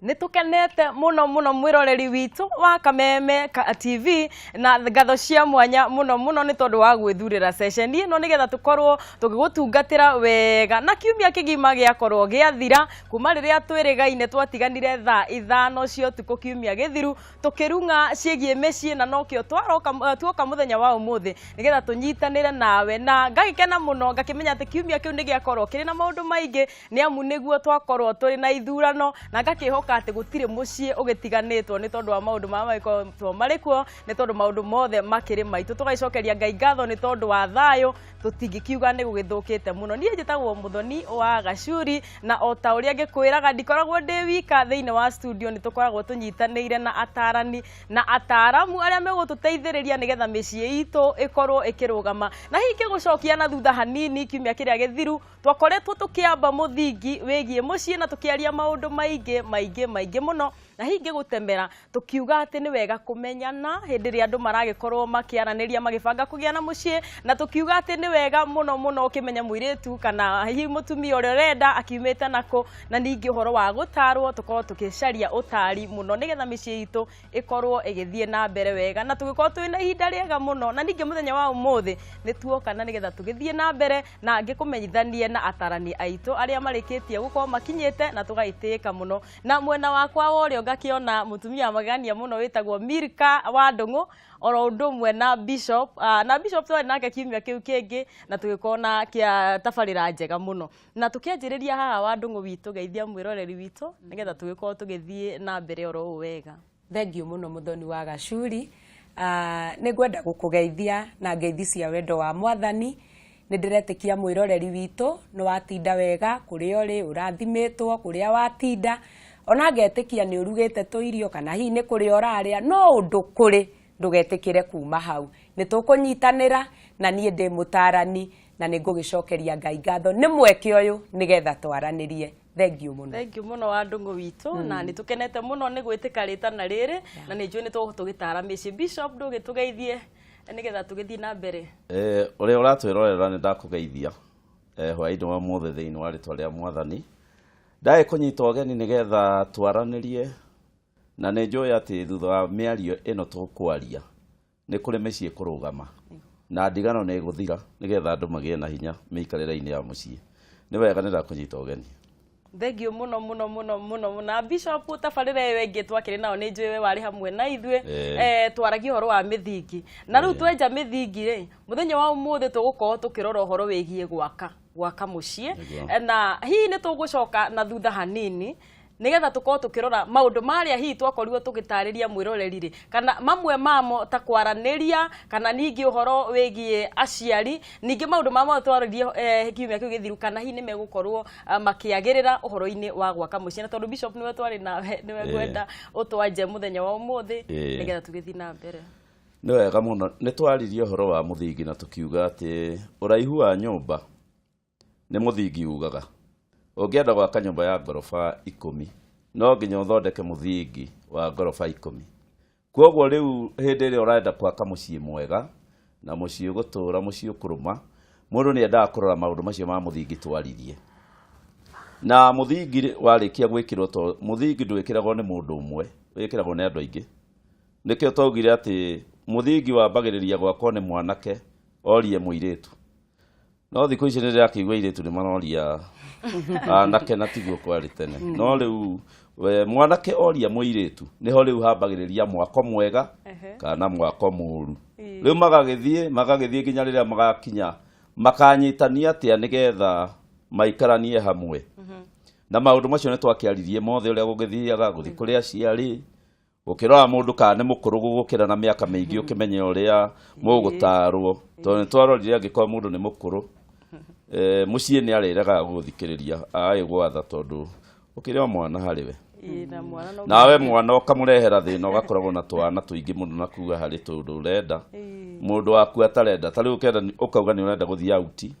Nitukenete muno mwiroreri witu wa Kameme TV na ngatho cia mwanya muno ni tondu wa gwithurira session ino nigetha tukorwo tugigutungatira wega na kiumia kigima giakorwo giathira kuma riria twirigaine twatiganire thaa 5 cio tuko kiumia githiru tukirunga ciegie mecii na nokio tuoka muthenya wa umuthi nigetha tunyitanire nawe na ngagikena muno ngakimenya ati kiumia kiu nigiakorwo kiri na maundu maingi ni amu niguo twakorwo turi na ithurano na ngakihoka ati gutire mucii ugitiganitwo ni tondu wa maundu ma maiko marikuo ni tondu maundu mothe makiri maitu tugaicokeria Ngai ngatho ni tondu wa thayo tutingikiuga ni gugithukite muno nie njitagwo Muthoni wa Gacuri na ota uria ngikwiraga ndikoragwo ndi wika thiine wa studio ni tukoragwo tunyitanire na atarani na ataramu aria megututeithiriria nigetha micii itu ikorwo ikirugama na hiki gucokia na thutha hanini kiumia kiria githiru twakoretwo tukiamba muthingi wigie mucii na tukiaria maundu maingi muno na hingi gutembera tukiuga ati ni wega kumenyana hindi ria andu maragikorwo makiaraniria magibanga kugiana mucii na tukiuga ati ni wega muno ukimenya muiritu kana hi mutumia uria renda akiumite nako na ningi uhoro wa gutarwo tukorwo tukicaria utari muno nigetha micii itu ikorwo igithie na mbere wega na tugikorwo twina ihinda riega muno na ningi muthenya wa umuthi ni tuoka na nigetha tugithie na mbere na ngikumenyithanie na atarani aitu aria marikitie gukorwo makinyite na tugaitika muno na mwena wakwa worio ngakiona mutumia magania muno witagwo Milka wa Ndungu oro ndumwe na Bishop twari nake kiumia kiu kingi na tugikona kia tabarira njega muno na tukianjiriria haha wa Ndungu witu geithia mwiroreri witu nigetha tugikorwo tugithie na mbere oro wega. Thank you muno Muthoni wa Gacuri. Ni gwenda gukugeithia na ngeithi cia wendo wa Mwathani ni ndiretikia mwiroreri witu ni watinda wega kuria uri urathimitwo kuria watinda ona ngetikia ni urugite tuirio kana hi ni kuria uraria no undu kuri ndugetikire kuma hau ni tukunyitanira na nie ndi mutarani na ni ngugicokeria Ngai ngatho ni mweke uyu nigetha twaranirie. Thank you muno wa Ndungu witu na ni tukenete muno ni gwitika ritana riri na ni njui ni tugitara micii Bishop ndugitugeithie nigetha tugithii na mbere. Uria uratwirorera ni ndakugeithia hwaini wa mothe thiini wa ritwa ria Mwathani ndae kunyita ogeni nigetha twaranirie na ni njui ati thutha wa miario ino tukwaria ni kuri micii kurugama na ndigano ni guthira nigetha andu magie na hinya miikarire-ini ya mucii ni wega ni ndakunyita ogeni. Thank you muno na Bishop tabarira wengi twakiri nao ni njui wari hamwe na ithwe twaragia horo wa mithingi na riu twenja mithingi ri muthenya wa umuthi tugukorwo tukirora horo wigie gwaka mucii na hi ni tugucoka na thutha hanini nigetha tukorwo tukirora maundu maria hi twakorirwo tugitariria mwiroreri ri kana mamwe mamo ta kwaraniria kana ningi uhoro wigie aciari ningi maundu mamo twaroririe kiumia kiu githiru kana hi ni megukorwo makiagirira uhoro-ini wa gwaka mucii na tondu Bishop niwe twari nawe niwe gwenda utwanje muthenya wa umuthi nigetha tugithii na mbere. Ni wega muno ni twaririe uhoro wa muthingi na tukiuga ati uraihu wa nyumba ni muthingi ugaga ungienda gwaka nyumba ya ngorofa 10 no nginya uthondeke muthingi wa ngorofa 10 kwoguo riu hindi ri urenda gwaka mucii mwega na mucii ugutura mucii ukuruma mundu ni endaga kurora maundu macio ma muthingi twaririe na muthingi warikia gwikirwo to muthingi ndwikiragwo ni mundu umwe wikiragwo ni andu aingi nikio twaugire ati muthingi wambagiriria gwakwo ni mwanake orie muiritu no thiku ici ni ndirakiigua iritu ni maroria anake na tiguo kwari tene no riu mwanake oria muiritu niho riu hambagiriria mwako mwega kana mwako muru riu magagithie nginya riria magakinya makanyitania atia nigetha maikaranie hamwe na maundu macio ni twakiaririe mothe uria gugithiaga guthi kuria ciari ukirora mundu kana ni mukuru gugukira na miaka mingi ukimenya uria mugutarwo to ni twarorire angikwa mundu ni mukuru mucii ni ariraga guthikiriria aigwatha tondu ukireo mwana hariwe nawe mwana ukamurehera thina ugakoragwo na twana tuingi mundu na kuga hari tundu urenda mundu waku atarenda tari ukenda ukauga ni urenda guthii auti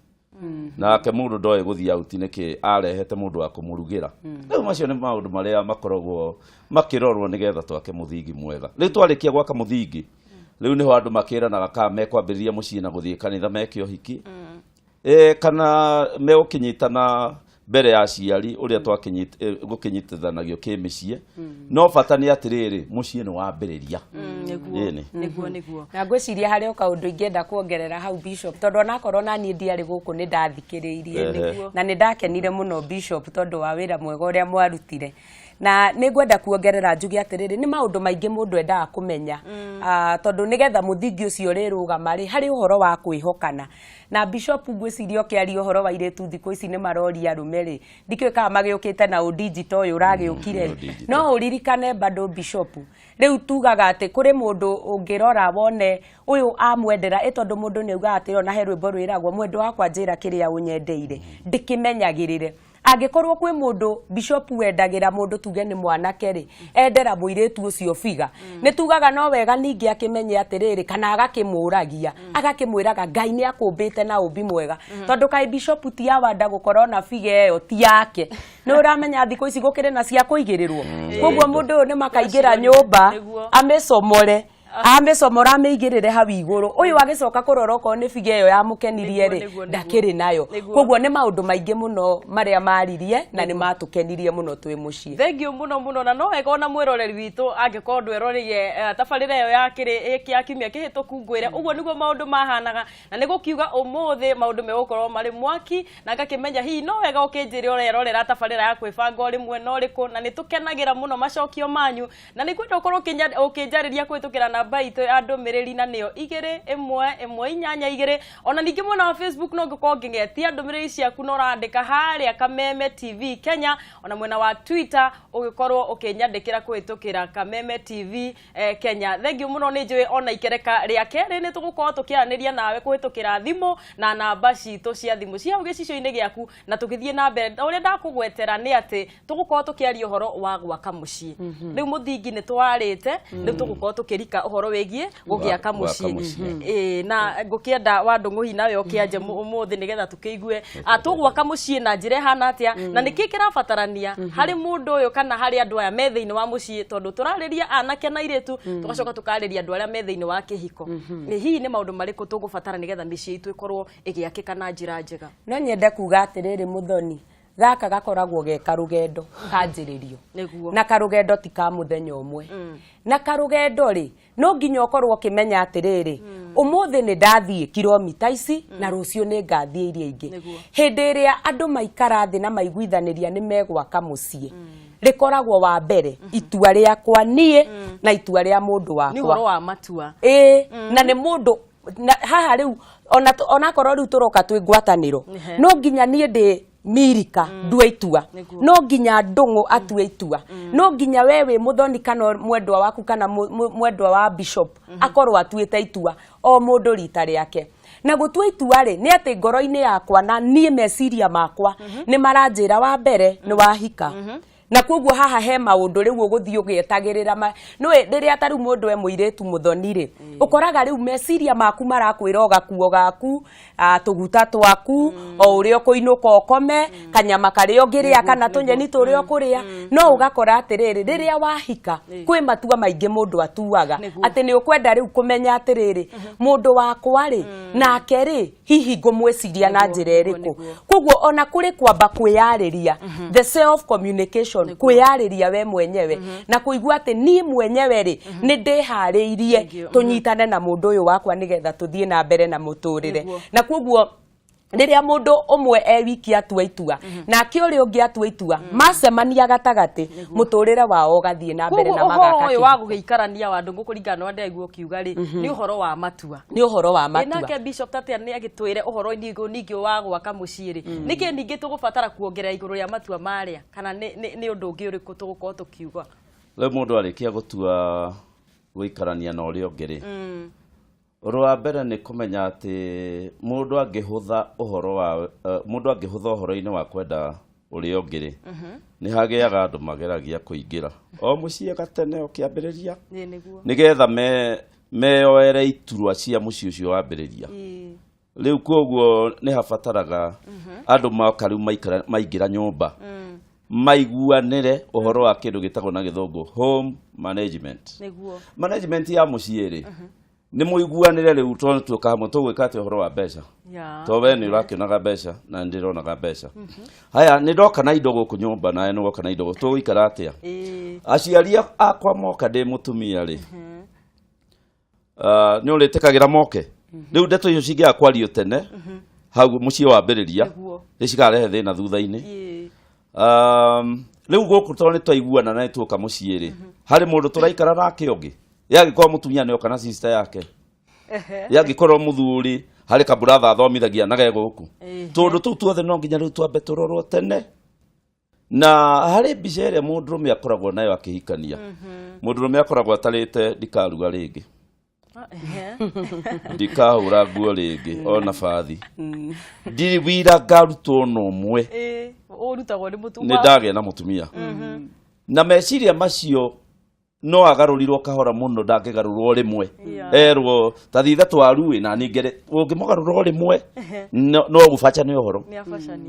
nake mundu ndoe guthii auti niki arehete mundu wa kumurugira riu macio ni maundu maria makoragwo makirorwo nigetha twake muthingi mwega riu twarikia gwaka muthingi riu niho andu makiranaga ka mekwambiriria mucii na guthii kanitha meke uhiki kana me ukinyitana mbere ya aciari uria gukinyitithanagio kimicii no bata ni atiriri mucii ni wambiriria niguo na ngwiciria hari kaundu ingenda kuongerera hau Bishop tondu onakorwo nani ndiari guku ni ndathikiriirie na ni ndakenire muno Bishop tondu wa wira mwega uria mwarutire na nigwenda kuongerera njugi atiriri ni maundu maingi mundu endaga kumenya tondu nigetha muthingi ucio rirugama ri hari uhoro wa kwihokana na Bishop ngwiciria ukiaria uhoro wa iretu thiku ici ni maroria rumeri ndikwikaga magiukite na digital uyu uragiukire no uririkane bado Bishop riu tugaga ati kuri mundu ungirora wone uyu amwendera tondu mundu ni ugaga ati ona he rwimbo rwiragwo mwendo wakwa njira kiria unyendeire ndikimenyagirire angikorwo kwi mundu Bishop wendagira mundu tuge ni mwanake ri endera muiretu ucio biga ni tugaga no wega ningi akimenye atiriri kana agakimuragia agakimwiraga Ngai ni akumbite na umbi mwega tondu kai Bishop ti awanda gukorwo na biga eyo ti yake no uramenya thiko ici gukire na cia kuigirirwo koguo mundu ni makaingira nyumba amesomore amesomora ameigirire hau iguru uyu agicoka kurora ko ni biga eyo yamukenirie ri ndakiri nayo koguo ni maundu maingi muno maria maririe na ni matukenirie muno twi mucii thengio muno na no wega ona mwiroreri witu angikorwo ndwerorerie tabarira eyo yakiri kiakimia kihituku ngwire uguo niguo maundu mahanaga na nigukiuga umuthi maundu megukorwo mari mwaki na ngakimenya hi no wega ukinjiri urerorera tabarira ya kwibanga uri mwena uriku na nitukenagira muno macokio manyu na nikwenda ukorwo ukinjariria kwitukira na baito andu miriri na niyo 2 ona ningi mwena wa Facebook no ngiko ngingetia andu miriri ciaku no randika haria Kameme TV Kenya ona mwena wa Twitter ugikorwo ukinyandikira kwitukira Kameme TV Kenya thengio muno ni njui ona ikereka ria keri ni tugukorwo tukiaraniria nawe kwitukira thimu na namba citu cia thimu cia ugicicio-ini giaku na tukithie na mbere uria ndakugwetera ni ati tugukorwo tukiaria uhoro wa gwaka mucii riu muthingi ni twarite riu tugukorwo tukirika uhoro wegie gugiaka mucii na ngukienda wandunguhi nawe ukianje umuthi nigetha tukiigue atugwaka mucii na njire hana atia na niki kirabatarania hari mundu uyu kana hari andu aya metheini wa mucii tondu turariria anake na iretu tugacoka tukariria andu aria metheini wa kihiko hihi ni maundu mariku tugubatara nigetha micii itu ikorwo igiakika na njira njega no nyende kuga atiriri muthoni gaka gakoragwo ge karugendo kanjiririo na karugendo ti ka muthenya umwe na karugendo ri no nginya ukorwo kimenya atiriri umuthi ni ndathie kilomita ici na rucio ni ngathie iria ingi hindi iria andu maikara thi na maiguithaniria ni megwaka mucii rikoragwo wa mbere itua riakwa nie na itua ria mundu wakwa ni horo wa matua na ni mundu haha riu ona korwo riu turoka twi ngwataniro no nginya nie ndi mirika ndue itua no nginya ndungu atue itua no nginya wewe muthoni kana mwendwa waku kana mwendwa wa Bishop akorwo atuite itua o mundu rita riake na gutua itua ri ni ati ngoro-ini yakwa na nie meciria makwa ni maranjira wa mbere ni wahika na koguo haha he maundu riu uguthii ugietagirira no riria tariu mundu e muiretu muthoni ri ukoraga riu meciria maku marakwira gakuo gaku tuguta twaku o uria kuinuka ukome kanyama karia ngiria kana tunyeni turia kuria no ugakora atiriri riria wahika kwi matua maingi mundu atuaga ati ni ukwenda riu kumenya atiriri mundu wakwa ri nake ri hihi ngumwiciria na njira iriku koguo ona kuri kwamba kwiyariria the self communication kwiyariria we mwenyewe na kuigua ati ni mwenyewe ri ni ndihariirie tunyitane na mundu uyu wakwa nigetha tuthie na mbere na muturire na koguo riria mundu umwe wiki atua itua na kiuri ungi atua itua macemania gatagati muturire wao gathie na mbere na magaka uyu wa gugiikarania wa ndungu kuringana na ndaiguo kiuga ri ni uhoro wa matua ni uhoro wa matua nake Bishop tatia ni agitwire uhoro ningi wa gwaka mucii ri niki ningi tugubatara kuongerera iguru ria matua maria kana ni undu ungi uriku tugukorwo tukiuga le mundu arikia gutua guikarania na uria ungi ri Rwa mbere ni kumenya ati mundu angihutha uhoro-ini wa kwenda uria ungiri ni hagiaga andu mageragia kuingira o mucii gatene ukiambiriria nigetha meoere iturwa cia mucii ucio wambiriria riu koguo ni habataraga andu makariu maingira nyumba maiguanire uhoro wa kindu gitagwo na githungu home management ya mucii ri nĩ mũiguanĩre rĩu tondũ tuoka hamwe tũgwĩka atĩ ũhoro wa mbeca to we nĩ ũrakĩonaga mbeca na nĩ ndĩronaga mbeca haya nĩ ndoka na indo gũkũ nyũmba nawe nĩ woka na indo gũkũ tũgũikara atĩa aciari akwa moka ndĩ mũtumia rĩ nĩ ũrĩtĩkagĩra moke rĩu ndeto icio cingĩaga kwario tene hau mũciĩ wambĩrĩria nĩ cikarehe thĩna thutha-inĩ rĩu gũkũ tondũ nĩ twaiguana na nĩ tuoka mũciĩ rĩ harĩ mũndũ tũraikara nake ũngĩ yagĩkorwo mũtumia nĩ oka na sister yake yagĩkorwo mũthuri harĩ kaburatha athomithagia nage gũkũ tondũ tũu tuothe no nginya rĩu twambe tũrorwo tene na harĩ mbica ĩrĩa mũndũrũme akoragwo nayo akĩhikania mũndũrũme akoragwo atarĩte ndikaruga rĩngĩ ndikahũra nguo rĩngĩ ona bathi ndirĩ wĩra ngarutwo no ũmwe nĩ ndagĩa na mũtumia na meciria macio no agarũrirwo kahora mũno ndangĩgarũrwo rĩmwe erwo ta thitha twaruĩ na ningere ũngĩmũgarũrwo rĩmwe no gũbaca nĩ ũhoro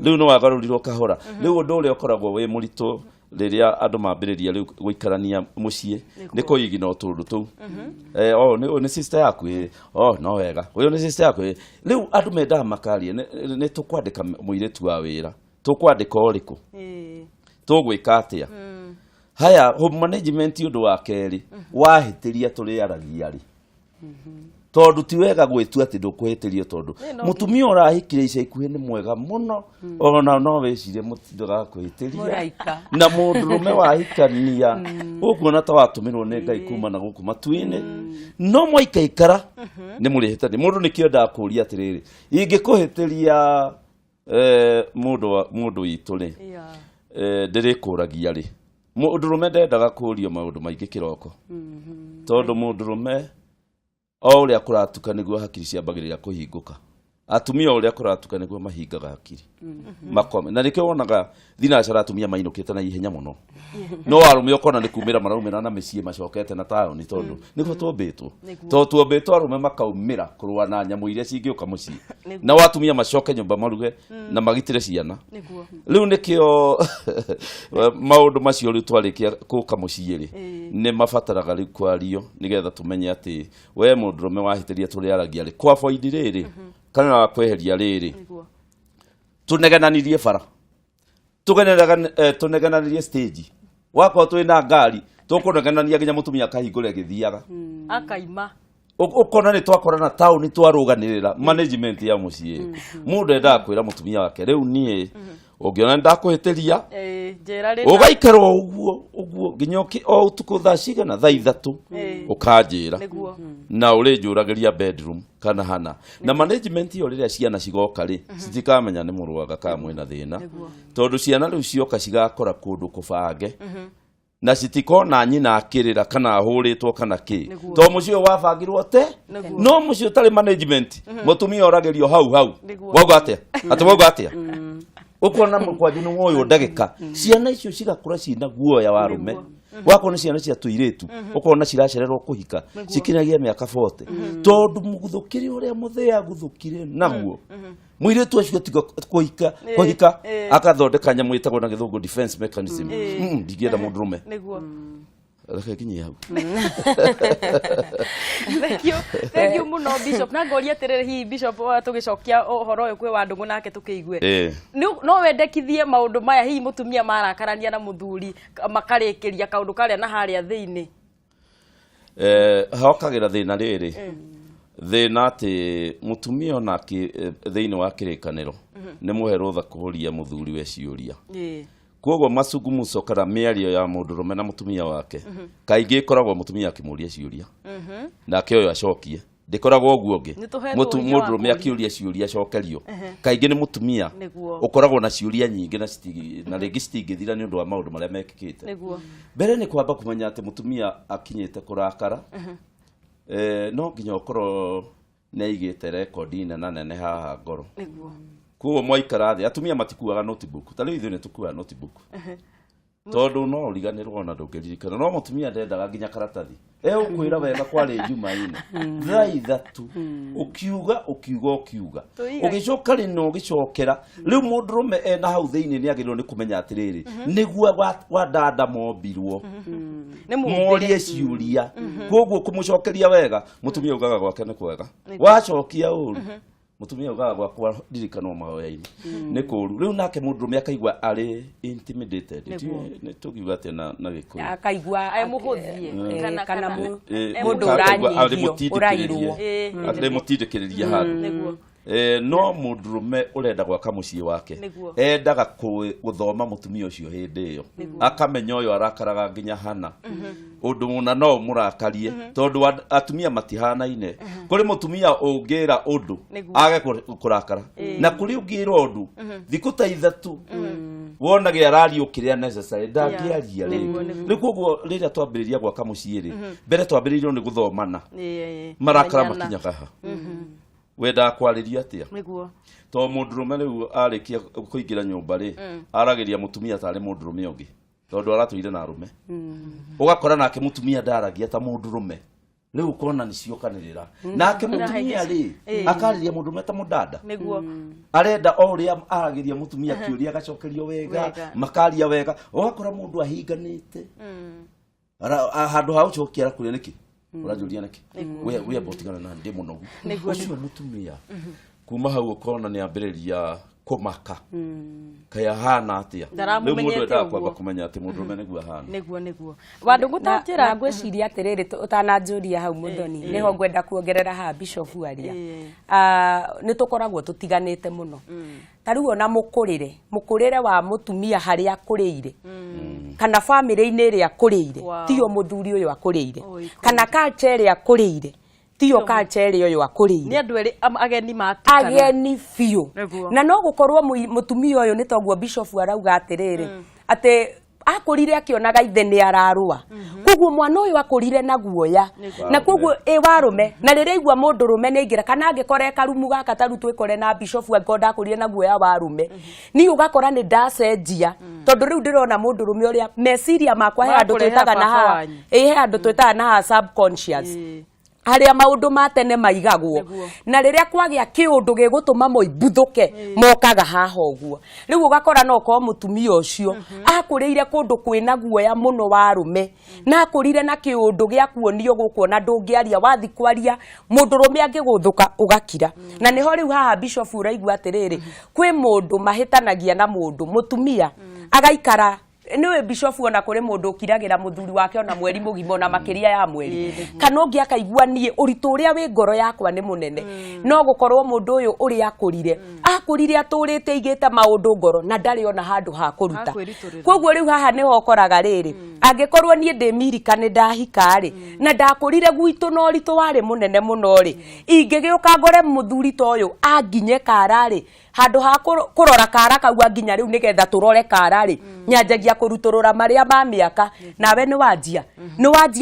rĩu no agarũrirwo kahora rĩu ũndũ ũrĩa ũkoragwo wĩ mũritũ rĩrĩa andũ mambĩrĩria rĩu gũikarania mũciĩ nĩ kũigina ũtũndũ tũu nĩ sister yaku no wega ũyũ nĩ sister yaku rĩu andũ mendaga makaria nĩ tũkwandĩka mũirĩtu wa wĩra tũkwandĩka ũrĩkũ tũgwĩka atĩa haya home management ũndũ wa kerĩ wahĩtĩria tũrĩaragia rĩ tondũ ti wega gwĩtua atĩ ndũkũhĩtĩrio tondũ mũtumia ũrahikire ica ikuhĩ nĩ mwega mũno ona no wĩcirie ndũgakũhĩtĩria na mũndũrũme wahikania ũkuona ta watũmĩrwo nĩ Ngai kuma na gũkũ matu-inĩ no mwaikaikara nĩ mũrĩhĩtania mũndũ nĩ kĩendaga kũũria atĩrĩrĩ ingĩkũhĩtĩria mũndũ witũ rĩ ndĩrĩkũragia rĩ mũndũrũme ndendaga kũũrio maũndũ maingĩ kĩroko tondũ mũndũrũme o ũrĩa kũratuka nĩguo hakiri ciambagĩrĩria kũhingũka atumia ũrĩa kũratuka nĩguo mahingaga hakiri makome na nĩkĩo wonaga thinacara atumia mainũkĩte na ihenya mũno no arũme ũkona nĩ kumĩra maraumĩra na mĩciĩ macokete na taũni tondũ nĩguo tuombĩtwo tondũ tuombĩtwo arũme makaumĩra kũrũa na nyamũ iria cingĩũka mũciĩ na atumia macoke nyũmba maruge na magitĩre ciana rĩu nĩkĩo maũndũ macio rĩu twarĩkia gũka mũciĩ rĩ nĩ mabataraga rĩu kwario nĩgetha tũmenye atĩ we mũndũrũme wahĩtĩria tũrĩaragia rĩ kwa boindi rĩrĩ kana kweheria rĩrĩ tunegenanirie bara tunegenanirie stage wakorwo twĩ na ngari tũkũnegenania nginya mũtumia akahingũra gĩthiaga akaima ũkona nĩ twakorana taũni twarũganĩrĩra management ya mũciĩ mũndũ endaga kwĩra mũtumia wake rĩu niĩ ũngĩona ndakũhĩtĩria ũgaikarwo ũguo nginya o ũtukũ thaa cigana thaa 3 ũkanjĩra na ũrĩnjũragĩria bedroom kana hana na management iyo rĩrĩa ciana cigoka rĩ citikamenya nĩ mũrwaga ka mwena thĩna tondũ ciana rĩu cioka cigakora kũndũ kũbange na citikona nyina akĩrĩra kana ahũrĩtwo kana kĩ to mũciĩ wabangirwo te no mũciĩ ũtarĩ management mũtumia oragĩrio hau wauga atĩa ũkuona mũkwanju nĩ woywo ndagĩka ciana icio cigakũra ciĩna guoya wa arũme wako nĩ ciana cia tũirĩtu ũkona ciracererwo kũhika cikinagia mĩaka 40 tondũ mũguthũkĩre ũrĩa mũthĩa guthũkire naguo mũirĩtu acio tiga kũhika akathondeka nyamũ ĩtagwo na gĩthũngũ defense mechanism ndingĩenda mũndũrũme reke kinyi hau thank you muno Bishop na ngoria atĩrĩrĩ hihi Bishop tũgĩcokia ũhoro ũyũ kwĩ Wandũngũ nake tũkĩigue no wendekithie maũndũ maya hihi mũtumia marakarania na mũthuri makarĩkĩria kaũndũ karĩa na harĩa thĩinĩ hokagĩra thĩna rĩrĩ thĩna atĩ mũtumia ona thĩinĩ wa kĩrĩkanĩro nĩ mũhe rũtha kũhũria mũthuri we ciũria koguo macungumuco kana mĩario ya mũndũrũme na mũtumia wake kaingĩ ĩkoragwo mũtumia akĩmũria ciũria nake ũyũ acokie ndĩkoragwo ũguo ũngĩ mũndũrũme akĩũria ciũria acokerio kaingĩ nĩ mũtumia ũkoragwo na ciũria nyingĩ na rĩngĩ citingĩthira nĩ ũndũ wa maũndũ marĩa mekĩkĩte mbere nĩ kwamba kũmenya atĩ mũtumia akinyĩte kũrakara no nginya ũkorwo nĩaigĩte rekondi nene haha ngoro koguo mwaikara thĩ atumia matikuaga notebook ta rĩu ithuĩ nĩ tũkuaga notebook tondu no riganirwo na ndungiririkana no mutumia ndendaga nginya karatathi ukwira wega kwari Jumaine thaa ithatu ukiuga ugicoka rino ugicokera riu mundurume ena hau thiini ni agirwo ni kumenya atiriri niguo wadanda mombirwo morie ciuria koguo kumucokeria wega mutumia ugaga gwake ni kwega wacokia uru mutumia ugaga gwakwa ndirikanwo mahoya-ini ni kuru riu nake mundurume akaigua ari intimidated ni tugiuga ati na gikuyu akaigua muhuthie kana mundu uranyihio urairwo ati mutindikiriria handu no mundurume urenda gwaka mucii wake endaga guthoma mutumia ucio hindi iyo akamenya uyu arakaraga nginya hana undu muna no murakarie tondu atumia matihanaine kuri mutumia ungira undu age kurakara na kuri ungira undu thiku ta ithatu wona ge arari ukiria necessary ndangiaria ri koguo riria twambiriria gwaka mucii ri mbere twambiririo ni guthomana marakara makinyaga ha wenda kwariria atia niguo to mundurume riu arikia kuingira nyumba ri aragiria mutumia tari mundurume ungi tondu aratuire na arume ugakora nake mutumia ndaragia ta mundurume riu kona ni ciokanirira nake mutumia ri akariria mundurume ta mudada niguo arenda oria aragiria mutumia kiuria agacokerio wega makaria wega ugakora mundu ahinganite handu ha ucokia kuria niki urajuria niki we botigana na ndi munogu ucio mutumia kuma hau ukona ni ambiriria kumaka kaya hana atia riu mundu enda kwamba kumenya ati mundurume niguo hana niguo wandu gutanjira ngwiciria atiriri utananjuria hau muthoni niho ngwenda kuongerera ha Bishop aria ni tukoragwo tutiganite muno tariu ona mukurire wa mutumia haria kuriire kana family-ini iria kuriire tio muthuri uyu akuriire kana culture iria kuriire tio culture uyu akuriire ni andu eri ageni matukana ageni fiu na no gukorwo mutumia uyu ni toguo Bishop arauga atiriri ati akurire akionaga ithe ni ararua koguo mwana uyu akurire na guoya na koguo warume na riria igua mundurume ni ingira kana angikore karumu gaka taru twikore na Bishop akonda akurire na guoya warume ni ugakora ni ndacenjia tondu riu ndirona mundurume uria meciria makwa he andu twitaga na ha he andu twitaga na ha subconscious haria maundu matene maigagwo na riria kwagia kiundu gigutuma moibuthuke mokaga haha uguo riu ugakora no ko mutumia ucio akuriire kundu kwina guoya muno warume na akurire na kiundu gia kuonio gukuona ndungiaria wathi kwaria mundurume angiguthuka ugakira na niho riu haha Bishop uraigua atiriri kwi mundu mahitanagia na mundu mutumia agaikara niwe Bishop ona kuri mundu ukiragira muthuri wake ona mweri mugimo na makiria ya mweri kana ungi akaigua nie uritu uria wi ngoro yakwa ni munene no gukorwo mundu uyu uri akurire aturite igite maundu ngoro na ndari ona handu ha kuruta koguo riu haha niho koraga riri angikorwo nie ndimirika ni ndahika ri na ndakurire gwitu no ritu wari munene muno ri ingigiuka ngore muthuri to uyu anginye karari handu ha kurora kara kaua nginya riu nigetha turore karari nyanjagia kuruturura maria ma miaka nawe ni wajia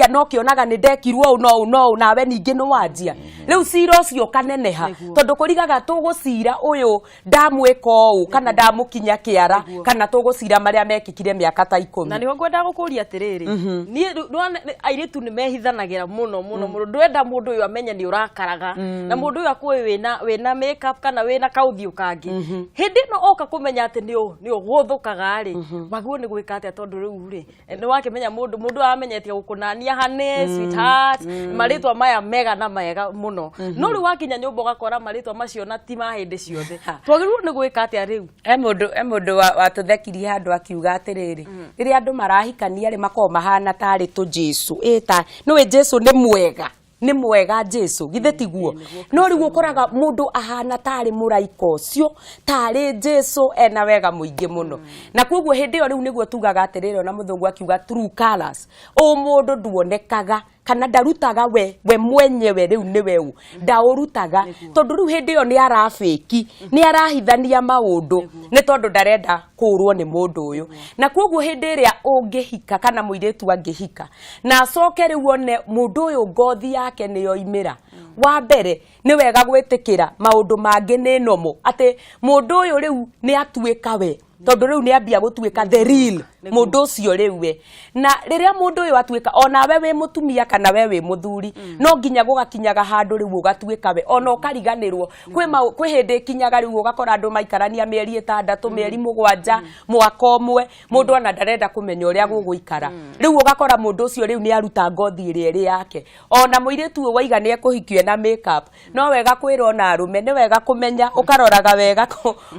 no kionaga ni ndekirwo no nawe ningi ni wajia riu cira ucio kaneneha tondu kurigaga tugucira uyu ndamwika u kana ndamukinya kiara kana tugucira maria mekikire miaka ta 10 na niho ngwenda gukuria atiriri ni airitu ni mehithanagira muno ndwenda mundu uyu amenye ni urakaraga na mundu uyu akui wina makeup kana wina kauthiu kangi hindi no oka kumenya ati ni uguthukaga ri maguo ni gwika ati tondu riu ri ni wakimenya mundu amenyetie gukunania hane sweetheart maritwa maya mega na mega muno no ri wakinya nyumba ugakora maritwa macio na ti ma hindi ciothe twagirirwo ni gwika ati riu mundu watuthekirie handu akiuga atiriri riria andu marahikania ri makoo mahana tari tu Jesu no Jesu ni mwega Jesu githe tiguo no riu ukoraga mundu ahana tari muraika ucio tari Jesu ena wega muingi muno na koguo hindi yo riu niguo tugaga atiriri na muthungu akiuga true colors o mundu nduonekaga kana ndarutaga we mwenyewe riu ni weu ndaurutaga tondu riu hindi yo ni arafiki ni arahithania maundu ni tondu ndarenda kurwo ni mundu uyu na koguo hindi iria ungihika kana muiritu angihika na acoke riu one mundu uyu ngothi yake ni yoimira wa mbere ni wega gwitikira maundu mangi ni nomo ati mundu uyu riu ni atuika we tondu riu ni ambia gutuika the real mundu ucio riwe na riria mundu uyu atuika ona we wi mutumia kana we wi muthuri no nginya gugakinyaga handu riu ugatuika we ona ukariganirwo kwi hindi kinyaga riu ugakora andu maikarania mieri 6 mieri 7 mwaka umwe mundu ona ndarenda kumenya uria guguikara riu ugakora mundu ucio riu ni aruta ngothi iri yake ona muiritu uyu waigania kuhikio na makeup no wega kwira ona arume ni wega kumenya ukaroraga wega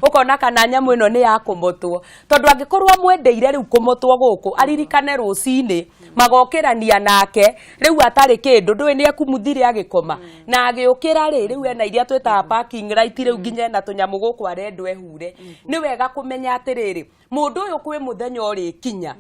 ukona kana nyamu ino ni ya kumotwo tondu angikorwo mwendeire riu kumotwo guku aririkane rucini magokirania nake riu atari kindu ndui ni ekumuthire agikoma na agiukira riu ena iria tweta parking right riu nginya na tunyamu guku arendwe hure ni wega kumenya atiriri mundu uyu kwi muthenya uri kinya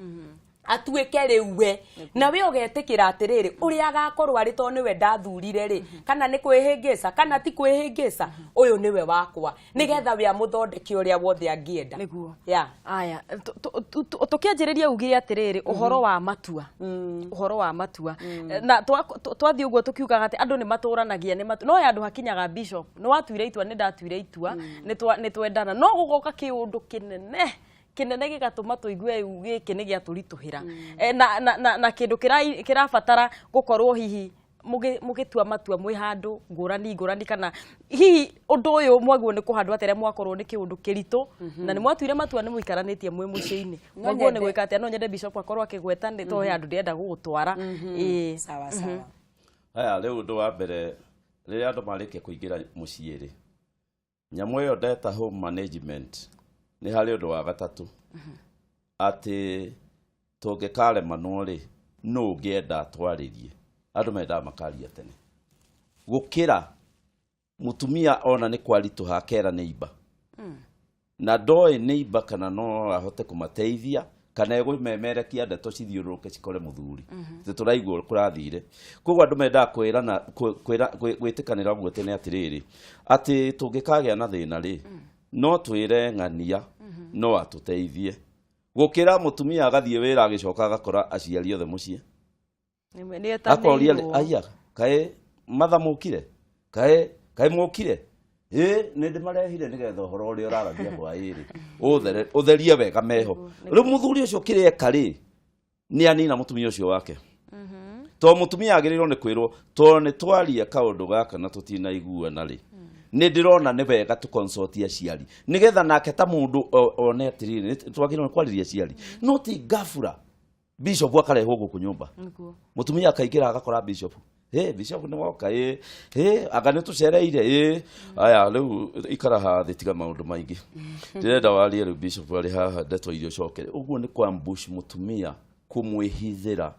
atuike riwe na we ugetikira atiriri uria agakorwo ari to niwe ndathurire ri kana ni kwihingisa kana ti kwihingisa uyu niwe wakwa nigetha we amuthondeke uria wothe angienda niguo ya aya tukianjiriria ugire atiriri uhoro wa matua uhoro wa matua na twathi uguo tukiugaga ati andu ni maturanagia ni no andu hakinyaga bishop no watuire itua ni ndatuire itua ni twendana no gugoka kiundu kinene gigatuma tuigue giki ni giaturituhira na kindu kirabatara gukorwo hihi mugitua matua mwi handu ngurani kana hihi undu uyu mwaguo ni kuhandu atere mwakorwo ni kiundu kiritu na ni mwatuire matua ni muikaranitie mwi muciini mwaguo ni gwika ati no nyende bishop akorwo akigweta ndi to he andu ndienda gugutwara sawa haya riu undu wa mbere riria andu marikia kuingira muciiri nyamu iyo ndeta home management ni hari undu wa gatatu ati tungikare manori no ngienda twaririe andu menda makaria tene gukira mutumia ona ni kwaritu hakera neighbor na doi neighbor kana no ahote kumateithia kana egwimemerekia ndeto cithiuruke cikore muthuri turaigwo kurathire koguo andu menda kwirana gwitikanira guo tene atiriri ati tungikagea na thina ri no twire ng'ania no atuteithie gukira mutumia agathie wira agicoka agakora aciari othe mucie akoria aya kae matha mukire kae mukire nindi marehire nigetha horo uri uraragia kwa iri utherie wega meho ri muthuri ucio kireka ri ni anina mutumia ucio wake to mutumia agirirwo ni kwirwo to ni twaria kaundu gaka na tutina iguana ri ni ndirona ni wega tu consult aciari nigetha nake ta mundu one atiriri twagirwo kwariria aciari no ti gafura bishop akarehwo guku nyumba mutumia akaingira agakora bishop bishop ni woka agane tucereire aya riu ikara ha thitiga maundu maingi ndirenda warie riu bishop ari haha ndeto irio cokere uguo ni kwa ambush mutumia kumwihithira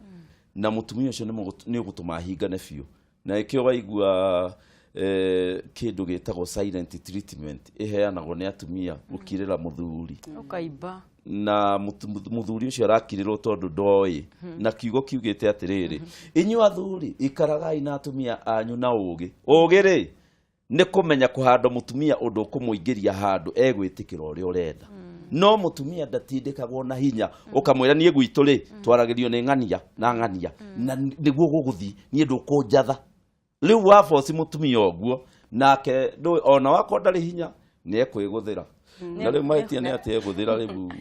na mutumia ucio ni ugutuma hingane biu na ikio waigua kindu gitagwo silent treatment iheanagwo ni atumia gukirira muthuri ukaiba na muthuri ucio arakirirwo tondu ndoi na kiugo kiugite atiriri inyu athuri ikaragai na atumia anyu na ugi ri ni kumenya kuhanda mutumia undu kumuingiria handu egwitikira uri urenda no mutumia ndatindikagwo na hinya ukamwira nie gwitu ri twaragirio ni ng'ania na niguo guguthi nie ndukunjatha riu wa force mutumia oguo nake ona wako ndari hinya ni ekwiguthira na riu maitia ni ati eguthira riu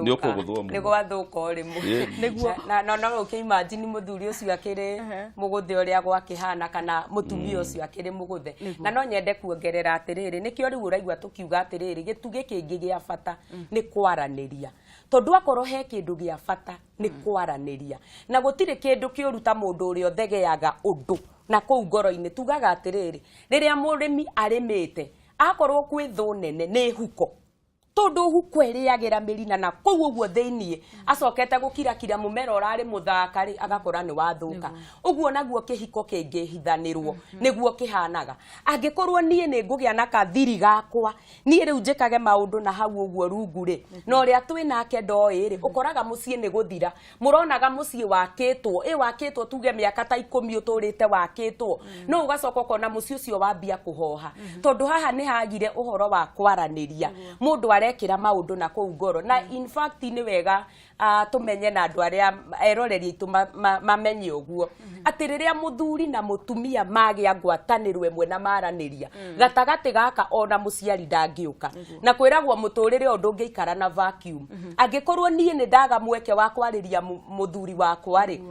ni ukuguthwo ni gwathuka urimu niguo na ukimagine muthuri ucio akiri muguthe uria gwakihana kana mutumia ucio akiri muguthe na no nyende kuongerera atiriri nikio riu uraigwa tukiuga atiriri gitugi kingi gia bata ni kwaraniria tondu akorwo he kindu gia bata ni kwaraniria na gutire kindu kiuruta mundu uri othegeaga undu na kou ngoro-ini tugaga atiriri riria murimi arimite akorwo kwi thu nene ni huko tondu huko iriagira mirina na kou uguo thiini acokete gukirakira mumera urari muthaka ri agakora ni wathuka uguo naguo kihiko kingihithanirwo niguo kihanaga angikorwo nie ni ngugia na kathiri gakwa nie riu njikage maundu na hau uguo rungu ri no ria twinake ndoi ri ukoraga mucie ni guthira muronaga mucie wakitwo tuge miaka ta 10 uturite wakitwo no ugacoka kona mucie ucio wambia kuhoha tondu haha ni hagire uhoro wa kwaraniria mundu marekira maundu na kou ngoro na in fact ni wega tumenye na andu aria eroreri itu mamenye uguo ati riria muthuri na mutumia magia ngwatanirwo imwe na maraniria gatagati gaka ona muciari ndangiuka na kwiragwo muturire undu ngiikara na vacuum angikorwo nie ni ndaga mweke wa kwariria muthuri wakwa ri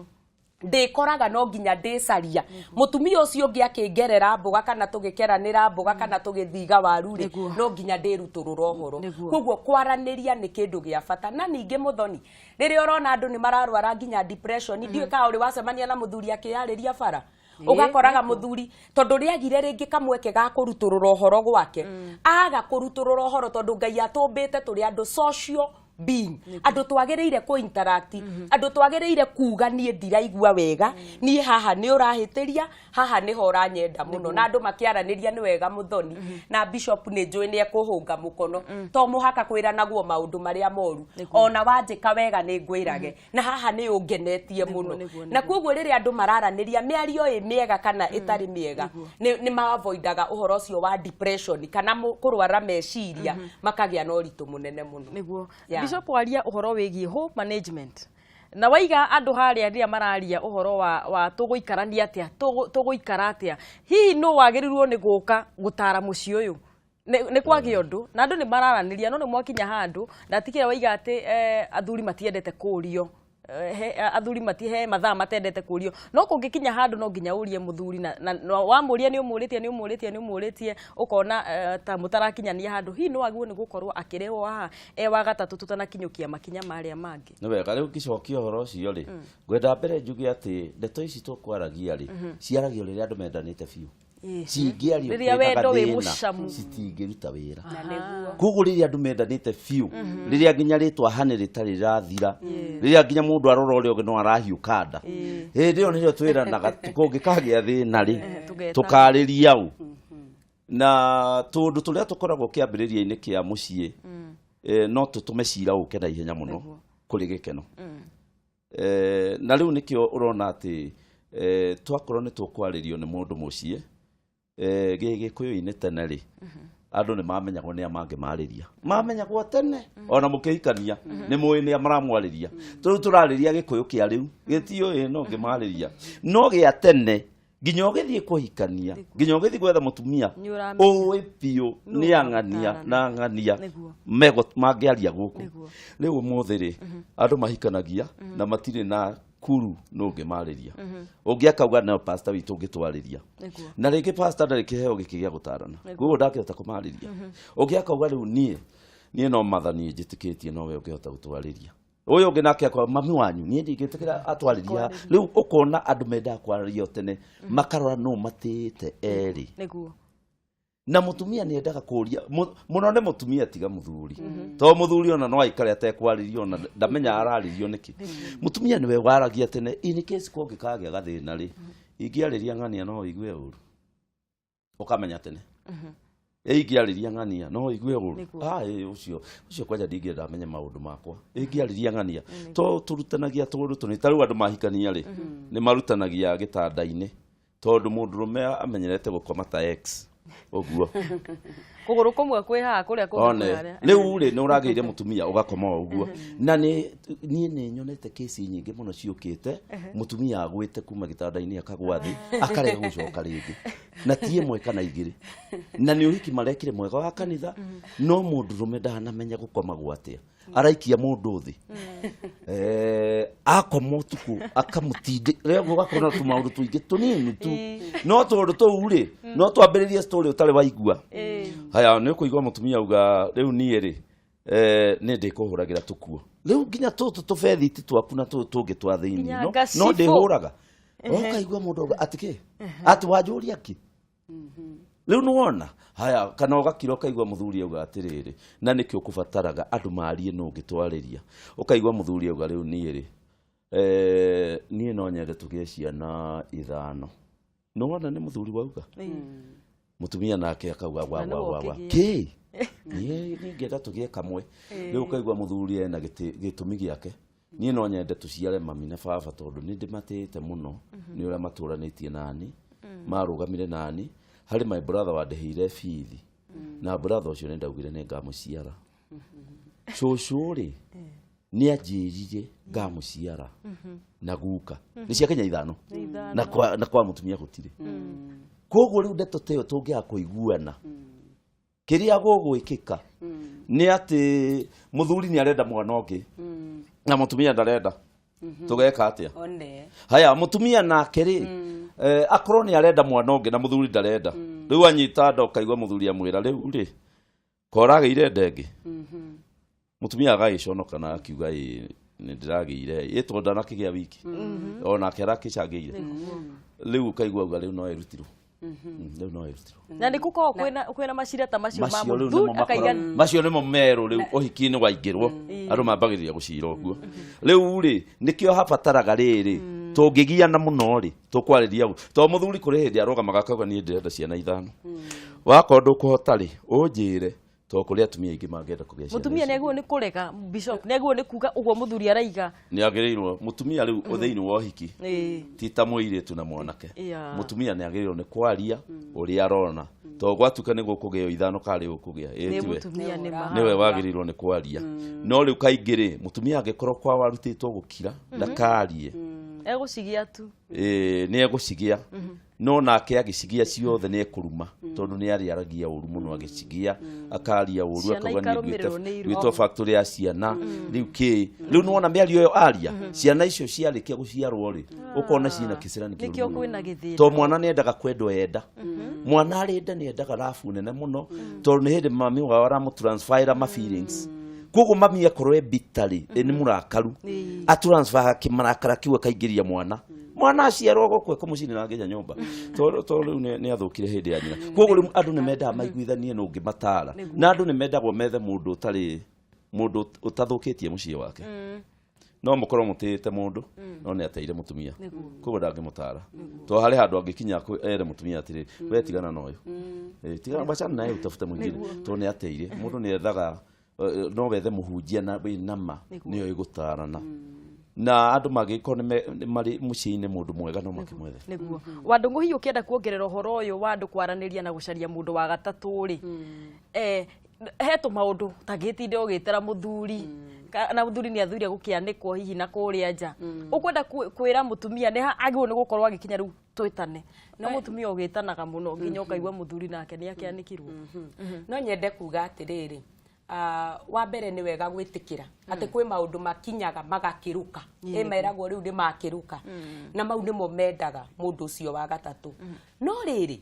ndikoraga no nginya ndicaria mutumia ucio ungi akingerera mboga kana tugikeranira mboga kana tugithiga waru ri no nginya ndiruturura uhoro koguo kwaraniria ni kindu gia bata na ningi muthoni riria urona andu ni mararwara nginya depression ndiwe ka uri wacemania na muthuri akiyariria bara ugakoraga muthuri tondu riagire ringi kamweke ga kuruturura uhoro gwake aga kuruturura uhoro tondu Ngai atumbite turi andu social being andu twagereire ku interact andu twagereire kuga nie ndiraigua wega nie haha ni urahitiria haha ni hora nyenda muno na andu makiaraniria ni wega muthoni na bishop ni njui ni ekuhunga mukono to muhaka kwira naguo maundu maria moru ona wanjika wega ni ngwirage na haha ni ungenetie muno na koguo riria andu mararaniria miario miega kana itari miega ni maavoidaga uhoro ucio wa depression kana kurwara meciria makagia no ritu munene muno niguo Bishop waria uhoro wigie hope management na waiga andu haria ria mararia uhoro wa tuguikarania atia tuguikara atia hihi no wagirirwo ni guka gutara muci uyu ni kwagi undu na andu ni mararaniria no ni mwakinya handu na tikira waiga ati athuri matiendete kurio athuri matihe mathaa matendete kurio no kungikinya handu no nginya urie muthuri na wamuria ni umuritie ukona ta mutarakinyania handu hi no agwo ni gukorwo akireho haha wa gatatu tutanakinyukia makinya maria mangi no wega riu ngicokia horo cio ri ngwenda mbere njuge ati ndeto ici tukwaragia ri ciaragio riria andu mendanite fiu cingiario riria wendo wi mucamu citingiruta wira koguo riria andu mendanite fiu riria nginya ritwa hane ritari rathira riria nginya mundu arora uria ungi no arahiuka nda ndio nirio twiranaga kungikagia thina ri tukariria u na tundu turia tukoragwo kiambiriria-ini kia mucii no tutume cira uke na ihenya muno kuri gikeno na riu nikio urona ati twakorwo ni tukwaririo ni mundu mucii gikuyu-ini tene ri andu ni mamenyagwo ni amange mariria mamenyagwo tene ona mukihikania ni muyi ni amaramwariria turariria gikuyu kia riu gitio no ngimariria no gia tene nginya ugithie kuhikania nginya ugithie gwetha mutumia uwi piu ni ang'ania na ng'ania mego mangiaria guku riu muthiri andu mahikanagia na matire na kuru no ngimariria ungiakauga na pastor witu ngitwariria na ringi pastor ndarikiheo gikigia gutarana guo ndakihota kumariria ungiakauga riu nie no mathani njitikitie no we ungihota gutwariria uyu ungi nake akwa mami wanyu nie ndingitikira atwariria riu ukona andu menda kwariria tene makarora no matite eri niguo na mutumia ni endaga kuria muno ne mutumia tiga muthuri to muthuri ona no aikare atekwaririo na ndamenya araririo niki mutumia niwe waragia tene in case ko ngikagia gathina ri ingiariria ng'ania no igue uru ukamenya tene ingiariria ng'ania no igue uru ucio kwaja ndingienda amenye maundu makwa ingiariria ng'ania to turutanagia tundu tunitaru andu mahikania ri ni marutanagia gitanda-ini tondu mundurume amenyerete gukoma ta X oguo kuguru kumwe kwi haha kuria kuria riu ri ni urageire mutumia ugakoma oguo na ni nyonete kesi nyingi muno ciukite mutumia agwite kuma gitanda-ini akagwa thi akarega gucoka ringi na tie mwe kana igiri na ni uhiki marekire mwega wa kanitha no mundurume ndanamenya gukoma gwatia araikia mundu thi akoma utuku akamutinde rego gakona tumaundu tuingi tunini tu no tondu tu ri no twambiririe story utari waigua haya ni kuigua mutumia uga riu nie ri ni ndikuhuragira tukuo riu nginya tubethiti twaku na tungi twa thiini no ndihuraga ukaigua mundu atike ati wajuria ki riu nuona haya kana ugakira ukaigua muthuri auga atiriri na nikio kubataraga andu marie no ngitwariria ukaigua muthuri auga riu nie ri nie no nyende tugie ciana 5 nuona ni muthuri wauga mutumia nake akauga wa ki nie ngenda tugie kamwe riu ukaigua muthuri ena gitumi giake nie no nyende tuciare mami na baba tondu ni ndimatite muno ni ura maturanitie nani marugamire nani hari my brother wadehire fithi na brother ucio nenda ugire ne ngamuciara cũcũ rĩ nĩ anjĩrire ngamuciara na guka nĩ cia Kenya 5 na kwa mutumia gũtirĩ koguo rĩu ndeto teyo tũngĩaga kũiguana kĩrĩa gũgwĩkĩka nĩ atĩ mũthuri nĩ arenda mwana ũngĩ na mutumia ndarenda tũgeka atĩa haya mutumia nake rĩ akorwo nĩ arenda mwana ũngĩ na mũthuri ndarenda rĩu anyita nda ũkaigua mũthuri amwĩra rĩu rĩ koragĩire ndengĩ mutumia agagĩconoka na akiuga nĩ ndĩragĩire ĩtwo ndanakĩgĩa wiki onake arakĩcangĩire rĩu ukaigua uga rĩu no erutirwo rĩu no erutirwo na nĩ gũkorwo kwĩna macira ta macio ma mũthuri akaiga macio nĩmo merũ rĩu ũhiki-inĩ waingĩrwo andũ mambagĩrĩria gũcira ũguo rĩu rĩ nĩkĩo habataraga rĩrĩ tũngĩgiana mũno rĩ tũkwarĩria to mũthuri kũrĩ hĩndĩ arũgamaga akauga niĩ ndĩrenda ciana 5 wakorwo ndũkũhota rĩ ũnjĩre to kũrĩ atumia aingĩ mangĩenda kũgĩa ciana mutumia nĩ agĩrĩirwo nĩ kũrega bishop nĩ agĩrĩirwo nĩ kuga ũguo mũthuri araiga nĩ agĩrĩirwo mutumia rĩu thĩinĩ wa ũhiki ti ta mũirĩtu na mwanake mutumia nĩ agĩrĩirwo nĩ kwaria ũrĩa arona to gwatuka nĩ gũkũgĩa 5 karĩ ũkũgĩa nĩwe wagĩrĩirwo nĩ kwaria no rĩu kaingĩ rĩ mutumia angĩkorwo kwa warutĩtwo gũkira ndakarie egũcigia tu nĩ egũcigia no nake agĩcigia ciothe nĩ ekũruma tondũ nĩ ariaragia ũru mũno agĩcigia akaria ũru akauga nĩ gwĩtwo factory ya ciana rĩu rĩu nĩ wona mĩario ĩyo aria ciana icio ciarĩkia gũciarwo rĩ ũkona ciina kĩcĩrani kĩũru to mwana nĩ endaga kwendwo enda mwana arenda nĩ endaga rafu nene mũno tondũ nĩ hĩndĩ mami wao aramũtransfera ma feelings koguo mami akorwo bitarĩ nĩ mũrakaru atransfera kĩmarakara kiuga kaingĩria mwana aciarwo gũkũ kũmũcinĩra nginya nyũmba to rĩu nĩ athũkire hĩndĩ ya nyina koguo rĩu andũ nĩ mendaga maiguithanie no ũngĩmatara na andũ nĩ mendagwo methe mũndũ ũtathũkĩtie mũciĩ wake no mũkorwo mũtĩte mũndũ no nĩ ateire mũtumia koguo ndangĩmũtara to harĩ handũ angĩkinya ere mũtumia atĩrĩ we tigana na ũyũ tigana bacana naye ũtafute mũingĩ to nĩ ateire mũndũ nĩ ethaga no wethe mũhunjia na nama nĩyo ĩgũtarana na andũ magĩkorwo nĩ marĩ mũciĩ-inĩ mũndũ mwega no makĩmwethe nĩguo Wandũngũ hihi ũkĩenda kuongerera ũhoro ũyũ wa andũ kwaranĩria na gũcaria mũndũ wa gatatũ rĩ hetũ maũndũ ta gĩtinde ũgĩtera mũthuri na mũthuri nĩ athuire gũkĩanĩkwo hihi na kũrĩa nja ũkwenda kwĩra mũtumia nĩ agĩrĩirwo nĩ gũkorwo agĩkinya rĩu twĩtane na mũtumia ũgĩtanaga mũno nginya ũkaigua mũthuri nake nĩ akĩanĩkirwo no nyende kuga atĩrĩrĩ wa mbere nĩ wega gwĩtĩkĩra atĩ kwĩ maũndũ makinyaga magakĩruka meragwo rĩu nĩ makĩruka na mau nĩmo mendaga mũndũ ũcio wa gatatũ no rĩrĩ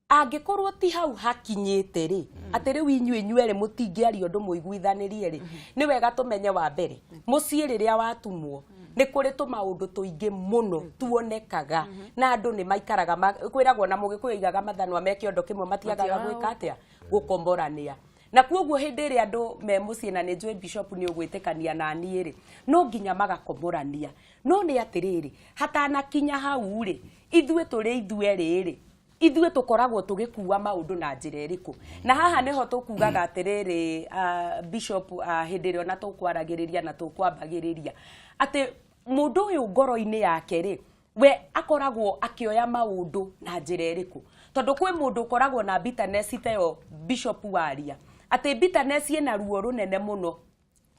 angĩkorwo ti hau hakinyĩte rĩ atĩ rĩu inyuĩ mũtingĩaria ũndũ mũiguithanĩrie rĩ nĩ wega tũmenye wa mbere mũciĩ rĩrĩa watumwo nĩ kũrĩ tũmaũndũ tũingĩ mũno tuonekaga na andũ nĩ maikaraga kwĩragwo na mũgĩkũyũ aigaga mathanwa me kĩondo kĩmwe matiagaga gwĩka atĩa gũkomborania na kuoguo hĩndĩ ĩrĩa andũ me mũciĩ na nĩ njũĩ bishop nĩ ũgwĩtĩkania na niĩ rĩ no nginya magakomorania no nĩ atĩrĩrĩ hatanakinya hau rĩ ithuĩ tũrĩ ithuĩ rĩrĩ ithuĩ tũkoragwo tũgĩkua maũndũ na njĩra ĩrĩkũ na haha nĩho tũkugaga atĩrĩrĩ bishop hĩndĩ ĩrĩa ona tũkwaragĩrĩria na tũkwambagĩrĩria atĩ mũndũ ũyũ ngoro-inĩ yake rĩ we akoragwo akĩoya maũndũ na njĩra ĩrĩkũ tondũ kwĩ mũndũ ũkoragwo na bitterness teyo bishop waria atĩ bitterness ĩna ruo rũnene mũno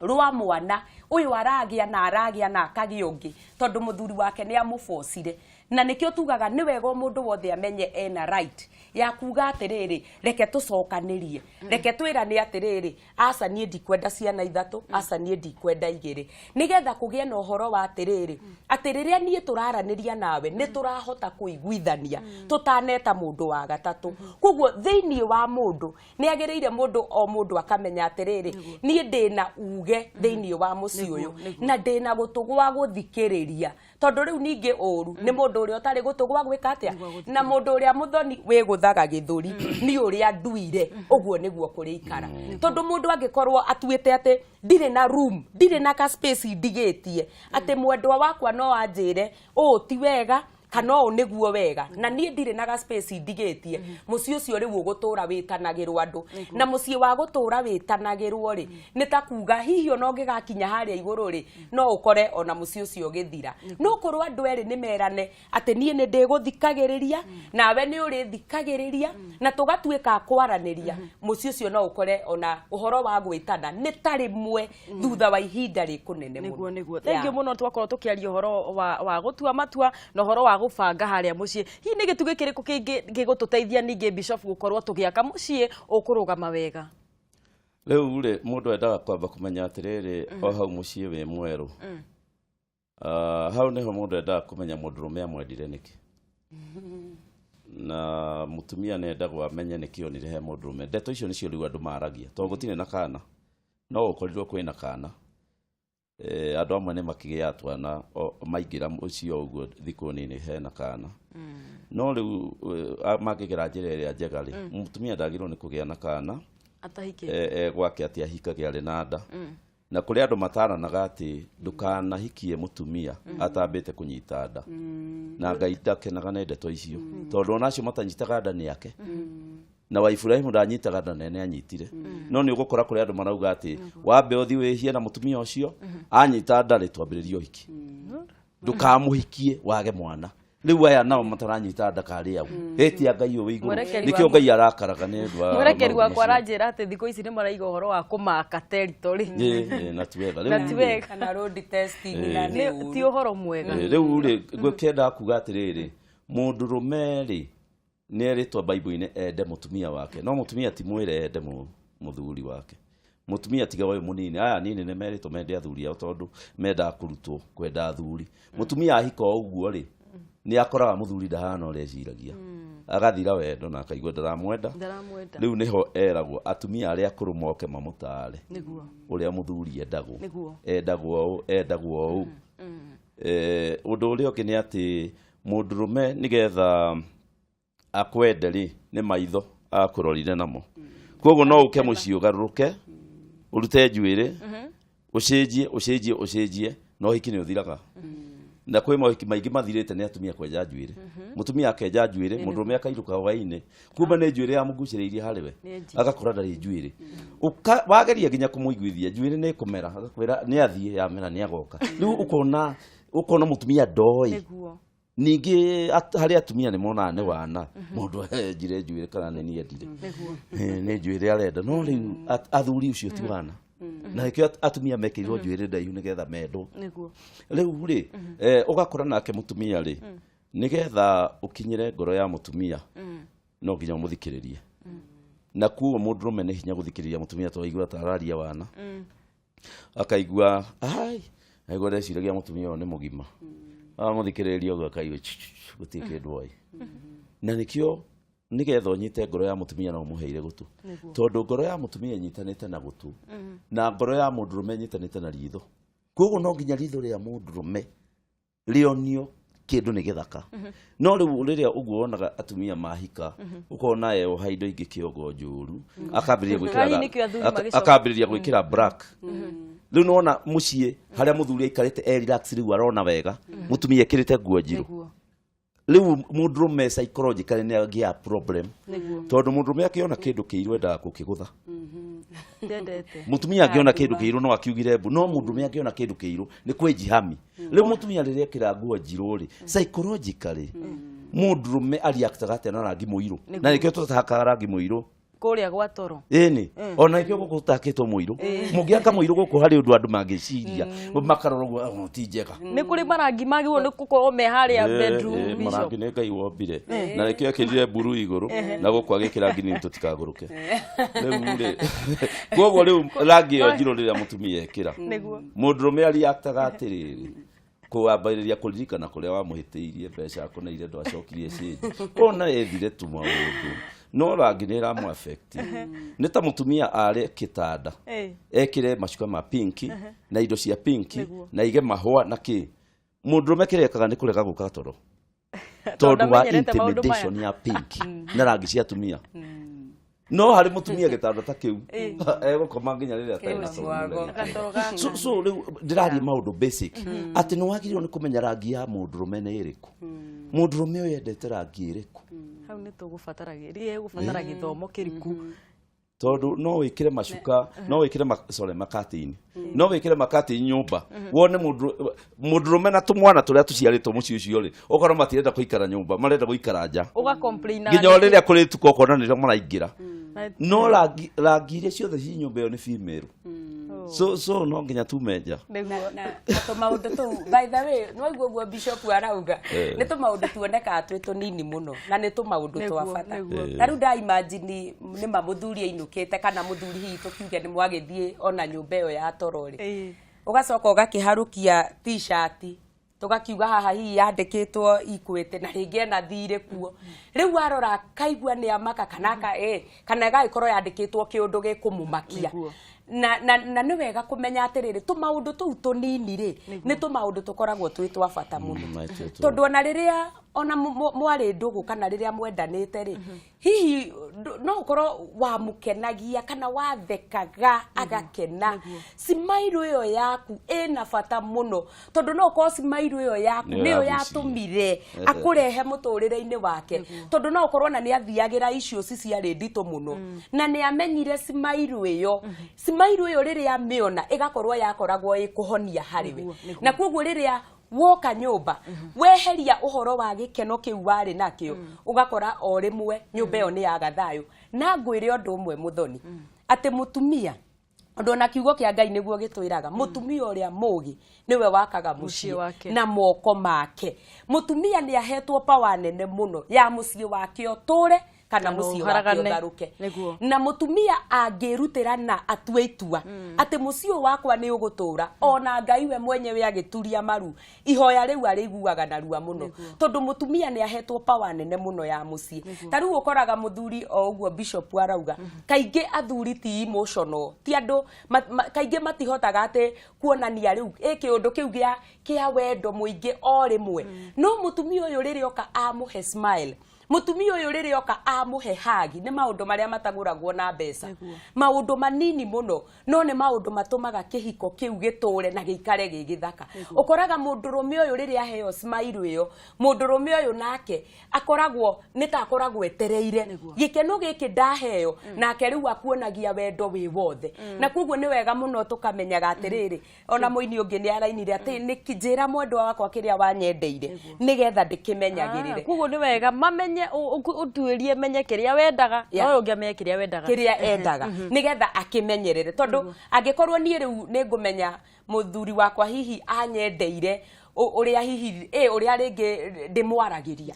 rwa mwana ũyũ aragĩa na akagĩa ũngĩ tondũ mũthuri wake nĩ amũbocire na nĩkĩo tugaga nĩ wega mũndũ wothe amenye ena right ya kuga atĩrĩrĩ reke tũcokanĩrie reke twĩrane atĩrĩrĩ aca niĩ ndikwenda ciana 3 aca niĩ ndikwenda 2 nĩgetha kũgĩe na ũhoro wa atĩrĩrĩ atĩ rĩrĩa niĩ tũraranĩria nawe nĩ tũrahota kũiguithania tũtaneta mũndũ wa gatatũ koguo thĩinĩ wa mũndũ nĩ agĩrĩire mũndũ o mũndũ akamenya atĩrĩrĩ niĩ ndĩna uge thĩinĩ wa mũciĩ ũyũ na ndĩna gũtũgwa gũthikĩrĩria tondũ rĩu ningĩ ũru nĩ mũndũ ũrĩa ũtarĩ gũtũgwa gwĩka atĩa na mũndũ ũrĩa mũthoni wĩgũthaga gĩthũri nĩ ũrĩa nduire ũguo nĩguo kũrĩikara tondũ mũndũ angĩkorwo atuĩte atĩ ndirĩ na room ndirĩ na ka space ndigĩtie atĩ mwendwa wakwa no anjĩre ũũ ti wega kana o niguo wega na nie ndire na ga space ndigetie muci ucio ri gugutura witanagirwo andu na muci wa gutura witanagirwo ri ni ta kuga hihi ono ngigakinya haria iguru ri no ukore ona muci ucio githira no kurwo andu eri ni merane ati nie ni ndiguthikagiriria nawe ni uri thikagiriria na tugatuika kwaraniria muci ucio no ukore ona uhoro wa gwitana ni tari mwe thutha wa ihinda ri kunene muno niguo thank you muno twakorwo tukiaria uhoro wa gutua matua na uhoro wa gubanga haria mucii hi ni gitugi kiriku kingi gigututeithia ningi bishop gukorwo tugiaka mucii ukurugama wega riu ri mundu endaga kwamba kumenya atiriri o hau mucii wi mweru hau niho mundu endaga kumenya mundurume amwendire niki na mutumia nendagwo amenye niki onire he mundurume ndeto icio nicio riu andu maragia to gutine na kana no ukorirwo kwina kana andu amwe ni makigia twana maingira ucio uguo thiku nini hena kana no riu magigera njira iria njega ri mutumia ndagirwo ni kugia na kana atahike gwake ati ahikage ari na nda na kuri andu mataranaga ati ndukana hikie mutumia atambite kunyita nda na Ngai ndakenaga na ndeto icio tondu onacio matanyitaga nda ni yake na wa Ibrahimu ndanyitaga nda nene anyitire no ni ugukora kuri andu marauga ati wambe uthi wihie na mutumia ucio anyita nda ri twambiririo hiki ndukamuhikie wage mwana riu aya nao mataranyita nda kari au etia Ngai uwe iguru nikio Ngai arakaraga ni ndwa murekeri wakwa aranjira ati thiko ici ni maraiga uhoro wa kumaka territory na tiwega kana road testing na ni ti uhoro mwega riu ri gwikenda kuga atiriri mundurume ri ni eritwa Bible-ini ende mutumia wake no mutumia ti mwire ende muthuri wake mutumia tiga wayo munini aya nini ne meritwo mende athuri ao tondu menda kurutwo kwenda athuri mutumia ahika uguo ri ni akoraga muthuri ndahana ore ciragia agathira wendo na akaigwa ndaramwenda riu niho eragwo atumia aria akuru moke mamutare niguo uria muthuri endagwo undu uria ungi ni ati mundurume nigetha akwende ri ni maitho akurorire namo koguo no uke mucii ugaruruke urute njuire ucenjie no hiki ni uthiraga na kwe mohiki maingi mathirite ni atumia kwenja njuire mutumia akenja njuire mundurume akairuka hwaini kumba ni njuire amuguciriirie hariwe agakora ndari njuire wageria nginya kumuiguithia njuire ni kumera agakwira ni athie yamera ni agoka riu ukona mutumia ndoi ningi hari atumia ni mona ni wana mundu njire njuire kana ni endire ni njuire arenda no riu athuri ucio ti wana na ikio atumia mekirwo njuire ndaihu nigetha mendo riu ri ugakora nake mutumia ri nigetha ukinyire ngoro ya mutumia no nginya muthikiririe na kuo mundurume ni hinya guthikiriria mutumia to igua tararia wana akaigua aigua reciragia mutumia ni mugima muthikiriria uga kaiwe gutike ndwai na nikio nigetha unyite ngoro ya mutumia no muheire gutu tondu ngoro ya mutumia nyitanite na gutu na ngoro ya mundurume nyitanite na ritho koguo no nginya ritho ria mundurume rionio kindu ni githaka no riu riria uguo onaga atumia mahika ukona yo haindo ingi kiogo njuru akambiriria gwikira black riu nona mucii haria muthuri aikarite relax riu arona wega mutumia ekirite nguo njiru riu mundurume psychologically ni agia problem tondu mundurume akiona kindu kiiru endaga gukigutha mutumia akiona kindu kiiru no akiugire mbu no mundurume akiona kindu kiiru ni kwenjihami riu mutumia riria ekira nguo njiru ri psychologically mundurume aliaktaga ate na rangi muiru na nikio tutahaka rangi muiru kuria gwa toro ini ona ikio gukutakitwo muiru mugiaka muiru guku hari undu andu mangiciria makarorwo ti njega ni kuri marangi magirwo ni gukorwo me haria bedroom marangi ni Ngai wombire na ikio akirire buru iguru na guku agikira ngini tutikaguruke riu ri koguo riu rangi yo njiro riria mutumia ekira mundurume aliaktaga atiriri kuambiriria kuririkana kuria wamuhitiirie mbeca kuneire ndo acokirie cinji ona ethire tu maundu no rangi ni ramu affect ni ta mutumia ari kitanda ekire macuka ma pinki na indo cia pinki na ige mahua na ki mundurume kirekaga ni kurega guka toro tondu wa intimidation ya pinki na rangi cia tumia no hari mutumia gitanda ta kiu egukoma nginya riria taina so ndiraria maundu basic ati no wagirirwo ni kumenya rangi ya mundurume ni iriku mundurume uyu endete rangi iriku hau ni tugubatara gubatara githomo kiriku tondu no wikire macuka no wikire makatini no wikire makatini nyumba wone mundurume na tumwana turia tuciaritwo muci ucio ri ukorwo matirenda kuikara nyumba marenda guikara nja uga complain nginya riria kuri tuko kona nirio maraingira no rangi iria ciothe ci nyumba iyo ni female so no nginya tumenja na to maundu tu by the way no iguo bishop arauga ni to maundu tuoneka twi tunini muno na ni to maundu twa bata na ru da imagine ni mamuthuri ainukite kana muthuri hihi tukiuge ni mwagithie ona nyumba iyo ya torori ugacoka ugakiharukia t-shirt tugakiuga haha hihi yandikitwo ikwete na ringi na thire kuo riu arora kaigua ni amaka kana gaikorwo yandikitwo kiundu gikumumakia na ni wega kumenya atiriri tu maundu tu tunini ri ni tu maundu tukoragwo twitwa bata muno tondu ona riria ona mwari ndugu kana riria mwendanite ri hihi no ukorwo wa mukenagia kana wathekaga agakena simairu iyo yaku ina bata muno tondu no ukorwo simairu iyo yaku niyo yatumire akurehe muturire-ini wake tondu no ukorwo na ni athiagira icio ciari ndito muno na ni amenyire simairu iyo simairu iyo riria amiona igakorwo yakoragwo ikuhonia hariwe na koguo riria woka nyumba weheria uhoro wa gikeno kiu wari nakio ugakora o rimwe nyumba iyo ni ya gathayo na ngwire undu umwe muthoni ati mutumia undu na kiugo kia Ngai niguo gitwiraga mutumia uria mugi niwe wakaga mucii na moko make mutumia ni ahetwo power nene muno ya mucii wake oture kana mucii wake ngaruke na mutumia angirutira na atue itua ati mucii wakwa ni ugutura ona Ngai we mwenyewe agituria maru ihoya riu ariguaga na rua muno tondu mutumia ni ahetwo power nene muno ya mucii tariu ukoraga muthuri o uguo bishop arauga kaingi athuri ti emotional ti andu kaingi matihotaga ati kuonania riu kiundu kiu kia wendo muingi o rimwe no mutumia uyu riria oka amuhe smile mutumia uyu riria oka amuhe hagi ni maundu maria mataguragwo na mbeca maundu manini muno no ni maundu matumaga kihiko kiu giture na giikare gigithaka ukoraga mundurume uyu riria heo smile iyo mundurume uyu nake akoragwo nitakoragwo etereire gikeno giki ndaheo nake riu akuonagia wendo wi wothe na koguo ni wega muno tukamenyaga atiriri ona muini ungi ni arainire ati ni kijira mwendwa wakwa kiria wanyendeire nigetha ndikimenyagirire koguo ni wega mamenye utuirie menye kiria wendaga no ungiamenye kiria endaga nigetha akimenyerere tondu angikorwo ni riu ningumenya muthuri wakwa hihi anyendeire uria hihi uria ringi ndimwaragiria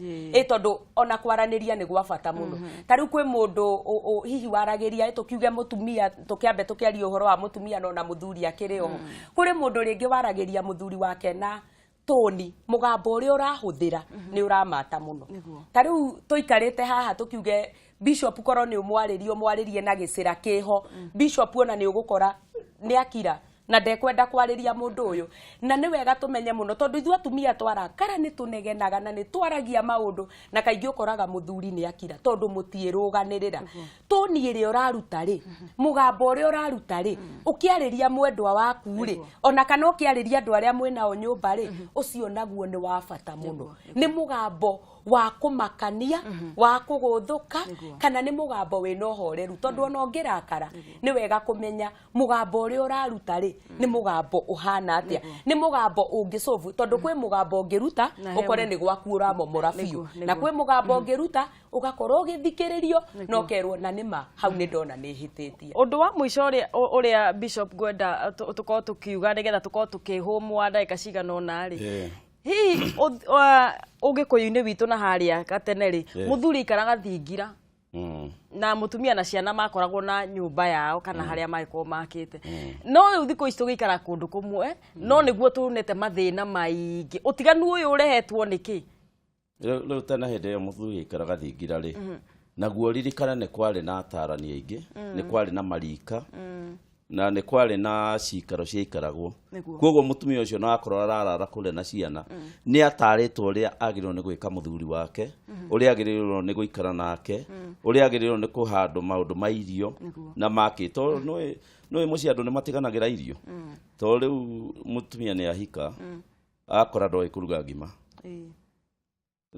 tondu ona kwaraniria ni gwa bata muno tariu kwi mundu hihi waragiria tukiuge mutumia tukiambe tukiaria uhoro wa mutumia no na muthuri akireo kuri mundu ringi waragiria muthuri wake na toni mugambo uria urahuthira ni uramata muno tariu tuikarite haha tukiuge bishop korwo ni mwaririe na gicira kiho bishop ona ni ugukora ni akira na ndekwenda kwariria mundu uyu na ni wega tumenye muno tondu ithu atumia twarakara ni tunegenaga na ni twaragia maundu na kaingi ukoraga muthuri ni akira tondu mutiruganirira toni iri uraruta ri mugambo uri uraruta ri ukiariria mwendwa waku ri ona kana ukiariria andu aria mwinao nyumba ri ucio naguo ni wa bata muno ni mugambo wa kumakania wa kuguthuka kana ni mugambo wina uhoreru tondu ona ungirakara ni wega kumenya mugambo uri uraruta ri ni mugambo uhana atia ni mugambo ungicovu tondu kwi mugambo ungiruta ukore ni gwaku uramomora biu na kwi mugambo ungiruta ugakorwo ugithikiririo no kerwo na nima hau ni ndona ni hititie undu wa mwisho uria bishop gwenda tukorwo tukiuga nigetha tukorwo tukihumwa ndagika cigana ona ri hihi ugikuyu-ini witu na haria gateneri muthuri ikaraga thingira na mutumia na ciana makoragwo na nyumba yao kana haria maiko makite no riu thiko ici tugikara kundu kumwe no niguo tunete mathina maingi utiganu uyu urehetwo niki riu tena hindi iyo muthuri ikaraga thingira ri naguo ririkana ni kwari na atarani aingi ni kwari na marika na ni kwari na cikaro ciikaragwo koguo mutumia ucio no akorwo ararara kule na ciana ni ataritwo uria agirwo ni gwika muthuri wake uria agirwo ni guikara nake uria agirwo ni kuhandu maundu ma irio na makito no muci andu ni matiganagira irio to riu mutumia ni ahika akora ndoi kuruga ngima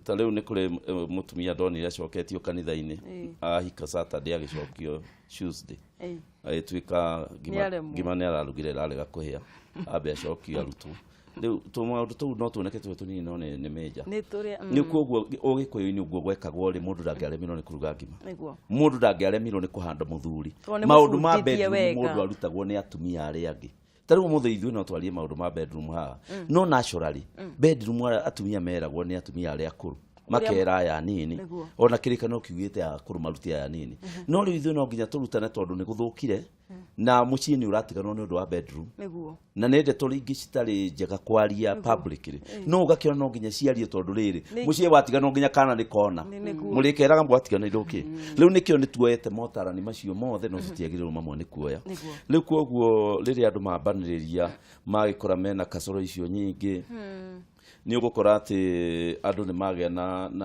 ta riu ni kuri mutumia ndonire acoketio kanitha-ini ahika Saturday agicokio Tuesday agituika ngima ni ararugire rarega kuhia ambe acokio arutwo riu tumaundu tuu no tuoneke twe tunini no ni meja ni koguo ugikuyu-ini uguo gwekagwo ri mundu ndangiaremirwo ni kuruga ngima mundu ndangiaremirwo ni kuhanda muthuri maundu ma bedroom mundu arutagwo ni atumia aria angi tariu muthe ithuĩ no twarie maundu ma bedroom haha no naturally bedroom atumia meragwo ni atumia aria akuru makera aya nini ona kirikano kiugite akuru maruti aya nini no riu ithuĩ no nginya turutane tondu ni guthukire na muciĩ ni uratiganwo ni undu wa bedroom na nä ndeto ringi citari njega kwaria publicly no ugakiona no nginya ciarie tondu riri muciĩ watiganwo nginya kana ni kona murikeraga mwatiganirwo ki riu nikio ni tuoyete motarani macio mothe no citiagirĩrwo mamwe ni kuoya riu koguo rĩrĩa andũ mambanĩrĩria magĩkora mena kasoro icio nyingĩ ni ugukora ati andu ni magĩa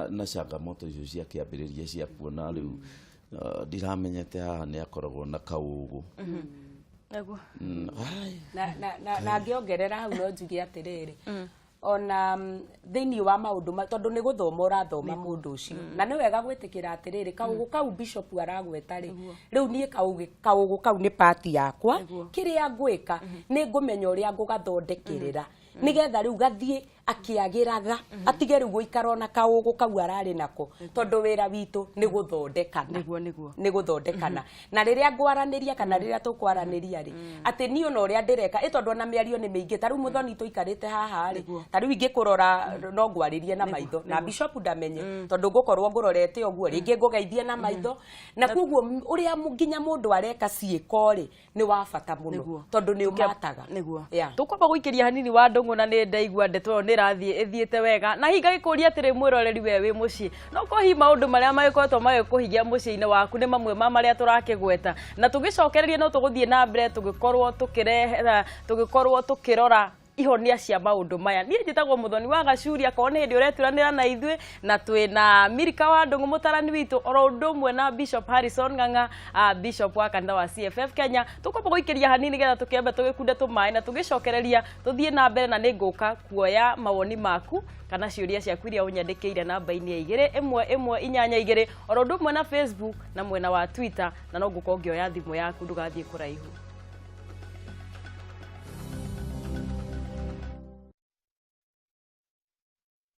na changamoto icio cia kĩambĩrĩria cia kuona riu ndiramenyete haha ni akoragwo na kaũgũ na ngiongerera hau no njuge atiriri ona thiini wa maundu tondu ni guthoma urathoma mundu ucio na ni wega gwitikira atiriri kaũgũ kau bishop aragweta ri riu nie kaũgũ kau ni party yakwa kiria ngwika ni ngumenya uria ngugathondekerera nigetha riu gathie akiagiraga atige riu guikara na kaũgũ kau arari nako tondu wira witu ni guthondekana ni guthondekana na riria ngwaraniria kana riria tukwaraniria ri ati ni ona uria ndireka tondu na miario ni mingi ta riu muthoni tuikarite haha ri ta riu ingikurora no ngwaririe na maitho na bishop ndamenye tondu ngukorwo ngurorete oguo ringi ngugeithie na maitho na koguo uria nginya mundu areka ciiko ri ni wa bata muno tondu ni umataga tukwamba guikiria hanini wa ndungu na ni ndaigua ndeto ni rathie ithiete wega na higa gikuria atiri mwiroreri we wi mucii no kohi maundu maria magikoretwo magikuhigia mucii-ini waku ni mamwe ma maria turakigweta na tugicokereria no tuguthie na mbere tugikorwo tukirehera tugikorwo tukirora ihonia cia maundu maya ni njitagwo Muthoni wa Gacuri akorwo ni hindi ureturanira na ithuĩ na twina Milika wa Ndungu mutarani witu oro undu umwe na Bishop Harrison Ng'ang'a Bishop wa kanitha wa CFF Kenya tukwamba guikiria hanini getha tukiambe tugikunda tumaĩ na tugicokereria tuthie na mbere na ninguka kuoya mawoni maku kana ciuria ciaku iria unyandikiire namba-ini ya 21182 oro undu umwe na Facebook na mwena wa Twitter na no ngukorwo ngioya thimu yaku ndugathie kuraihu.